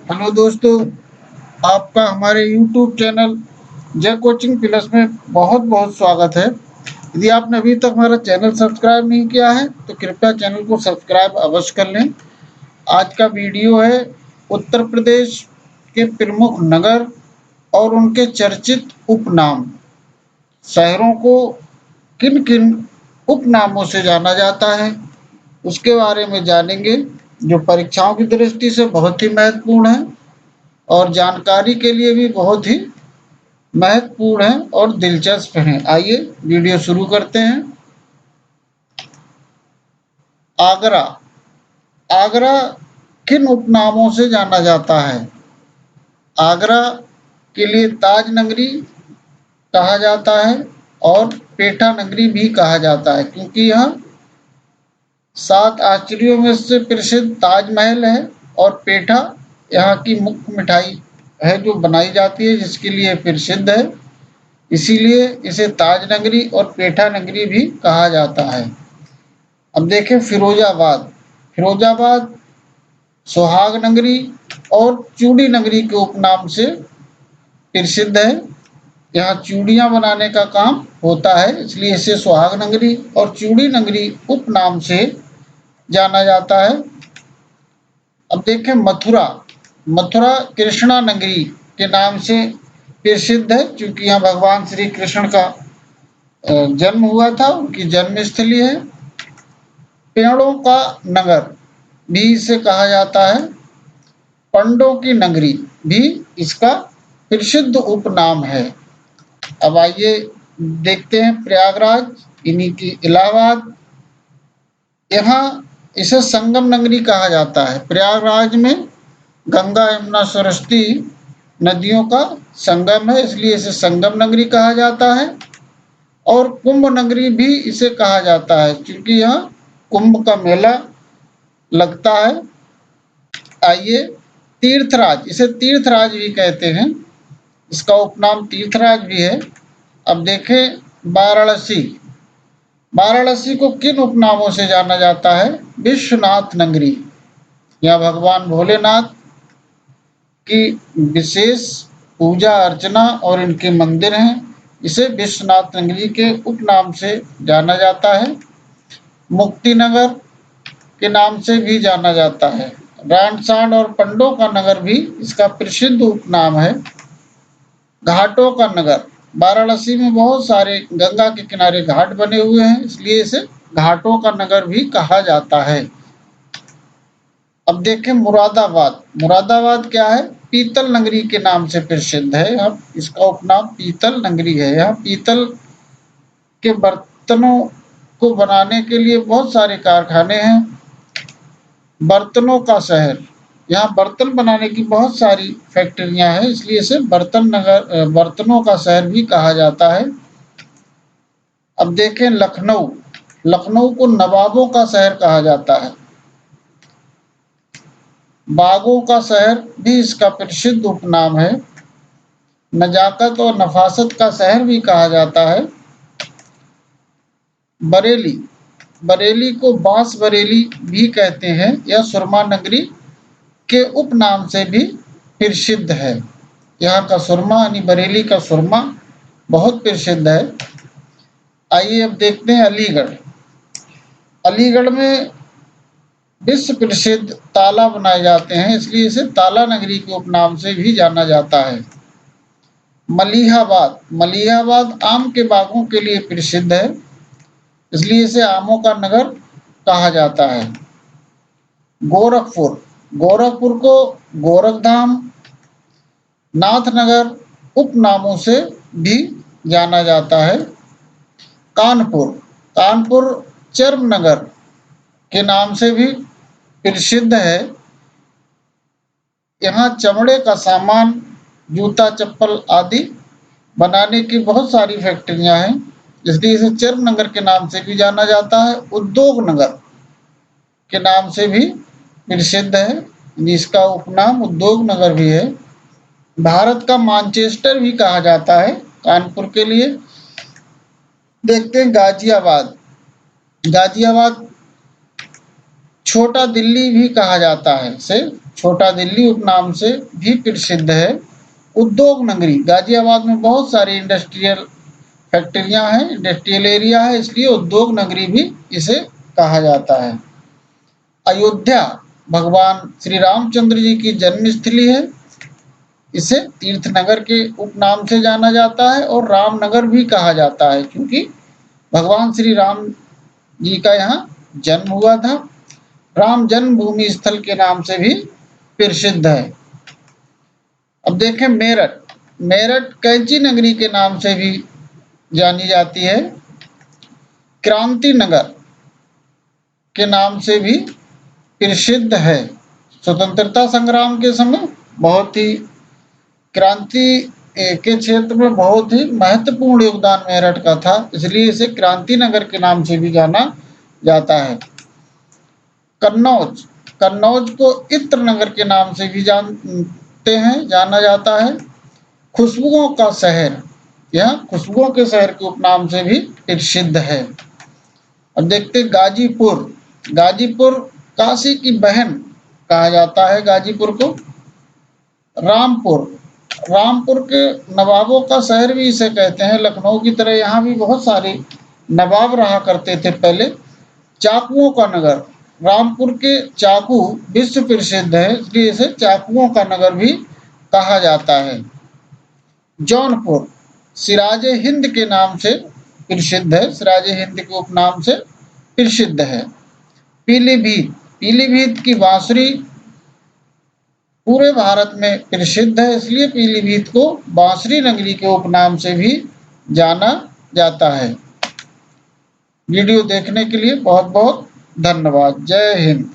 Hello दोस्तों, आपका हमारे YouTube चैनल जय कोचिंग प्लस में बहुत बहुत स्वागत है। यदि आपने अभी तक हमारा चैनल सब्सक्राइब नहीं किया है तो कृपया चैनल को सब्सक्राइब अवश्य कर लें। आज का वीडियो है उत्तर प्रदेश के प्रमुख नगर और उनके चर्चित उपनाम। शहरों को किन किन उपनामों से जाना जाता है उसके बारे में जानेंगे, जो परीक्षाओं की दृष्टि से बहुत ही महत्वपूर्ण है और जानकारी के लिए भी बहुत ही महत्वपूर्ण है और दिलचस्प हैं। आइए वीडियो शुरू करते हैं। आगरा। आगरा किन उपनामों से जाना जाता है? आगरा के लिए ताज नगरी कहा जाता है और पेठा नगरी भी कहा जाता है, क्योंकि यह 7 आश्चर्यों में से प्रसिद्ध ताजमहल है और पेठा यहाँ की मुख्य मिठाई है जो बनाई जाती है, जिसके लिए प्रसिद्ध है। इसीलिए इसे ताज नगरी और पेठा नगरी भी कहा जाता है। अब देखें फिरोजाबाद। फिरोजाबाद सुहाग नगरी और चूड़ी नगरी के उपनाम से प्रसिद्ध है। यहाँ चूड़ियाँ बनाने का काम होता है, इसलिए इसे सुहाग नगरी और चूड़ी नगरी उपनाम से जाना जाता है। अब देखें मथुरा। मथुरा कृष्णा नगरी के नाम से प्रसिद्ध है, क्योंकि यहाँ भगवान श्री कृष्ण का जन्म हुआ था, उनकी जन्मस्थली है। पेड़ों का नगर भी इसे कहा जाता है। पंडों की नगरी भी इसका प्रसिद्ध उपनाम है। अब आइए देखते हैं प्रयागराज, इन्हीं की इलाहाबाद। यहाँ इसे संगम नगरी कहा जाता है। प्रयागराज में गंगा यमुना सरस्वती नदियों का संगम है, इसलिए इसे संगम नगरी कहा जाता है। और कुंभ नगरी भी इसे कहा जाता है, क्योंकि यहाँ कुंभ का मेला लगता है। आइए तीर्थराज, इसे तीर्थराज भी कहते हैं, इसका उपनाम तीर्थराज भी है। अब देखें वाराणसी। वाराणसी को किन उपनामों से जाना जाता है? विश्वनाथ नगरी। यहाँ भगवान भोलेनाथ की विशेष पूजा अर्चना और इनके मंदिर हैं, इसे विश्वनाथ नगरी के उपनाम से जाना जाता है। मुक्तिनगर के नाम से भी जाना जाता है। रानसांड और पंडों का नगर भी इसका प्रसिद्ध उपनाम है। घाटों का नगर। वाराणसी में बहुत सारे गंगा के किनारे घाट बने हुए हैं, इसलिए इसे घाटों का नगर भी कहा जाता है। अब देखें मुरादाबाद। मुरादाबाद क्या है? पीतल नगरी के नाम से प्रसिद्ध है। अब इसका उपनाम पीतल नगरी है। यहाँ पीतल के बर्तनों को बनाने के लिए बहुत सारे कारखाने हैं। बर्तनों का शहर। यहाँ बर्तन बनाने की बहुत सारी फैक्ट्रियां हैं, इसलिए इसे बर्तनों का शहर भी कहा जाता है। अब देखें लखनऊ। लखनऊ को नवाबों का शहर कहा जाता है। बागों का शहर भी इसका प्रसिद्ध उपनाम है। नजाकत और नफासत का शहर भी कहा जाता है। बरेली। बरेली को बांस बरेली भी कहते हैं। यह सुरमा नगरी के उपनाम से भी प्रसिद्ध है। यहाँ का सुरमा यानी बरेली का सुरमा बहुत प्रसिद्ध है। आइए अब देखते हैं अलीगढ़। अलीगढ़ में विश्व प्रसिद्ध ताला बनाए जाते हैं, इसलिए इसे ताला नगरी के उपनाम से भी जाना जाता है। मलिहाबाद। मलिहाबाद आम के बागों के लिए प्रसिद्ध है, इसलिए इसे आमों का नगर कहा जाता है। गोरखपुर। गोरखपुर को गोरखधाम, नाथनगर उपनामों से भी जाना जाता है। कानपुर। कानपुर चर्मनगर के नाम से भी प्रसिद्ध है। यहाँ चमड़े का सामान, जूता चप्पल आदि बनाने की बहुत सारी फैक्ट्रियां हैं, इसलिए इसे चर्मनगर के नाम से भी जाना जाता है। उद्योग नगर के नाम से भी प्रसिद्ध है, जिसका उपनाम उद्योग नगर भी है। भारत का मानचेस्टर भी कहा जाता है कानपुर के लिए। देखते हैं गाजियाबाद। गाजियाबाद छोटा दिल्ली भी कहा जाता है इसे, छोटा दिल्ली उपनाम से भी प्रसिद्ध है। उद्योग नगरी, गाजियाबाद में बहुत सारी इंडस्ट्रियल फैक्ट्रियां हैं, इंडस्ट्रियल एरिया है, इसलिए उद्योग नगरी भी इसे कहा जाता है। अयोध्या भगवान श्री रामचंद्र जी की जन्मस्थली है, इसे तीर्थ नगर के उपनाम से जाना जाता है और रामनगर भी कहा जाता है, क्योंकि भगवान श्री राम जी का यहाँ जन्म हुआ था। राम जन्मभूमि स्थल के नाम से भी प्रसिद्ध है। अब देखें मेरठ, मेरठ कैंची नगरी के नाम से भी जानी जाती है। क्रांति नगर के नाम से भी प्रसिद्ध है। स्वतंत्रता संग्राम के समय बहुत ही क्रांति के क्षेत्र में बहुत ही महत्वपूर्ण योगदान मेरठ का था, इसलिए इसे क्रांति नगर के नाम से भी जाना जाता है। कन्नौज, कन्नौज को इत्र नगर के नाम से भी जानते हैं, जाना जाता है। खुशबुओं का शहर, यह खुशबुओं के शहर के उपनाम से भी प्रसिद्ध है। अब देखते गाजीपुर, गाजीपुर काशी की बहन कहा जाता है गाजीपुर को। रामपुर, रामपुर के नवाबों का शहर भी इसे कहते हैं। लखनऊ की तरह यहाँ भी बहुत सारे नवाब रहा करते थे पहले। चाकुओं का नगर, रामपुर के चाकू विश्व प्रसिद्ध है, इसलिए इसे चाकुओं का नगर भी कहा जाता है। जौनपुर सिराजे हिंद के नाम से प्रसिद्ध है, सिराजे हिंद के उपनाम से प्रसिद्ध है। पीलीभीत, पीलीभीत की बांसुरी पूरे भारत में प्रसिद्ध है, इसलिए पीलीभीत को बांसुरी नगरी के उपनाम से भी जाना जाता है। वीडियो देखने के लिए बहुत बहुत धन्यवाद। जय हिंद।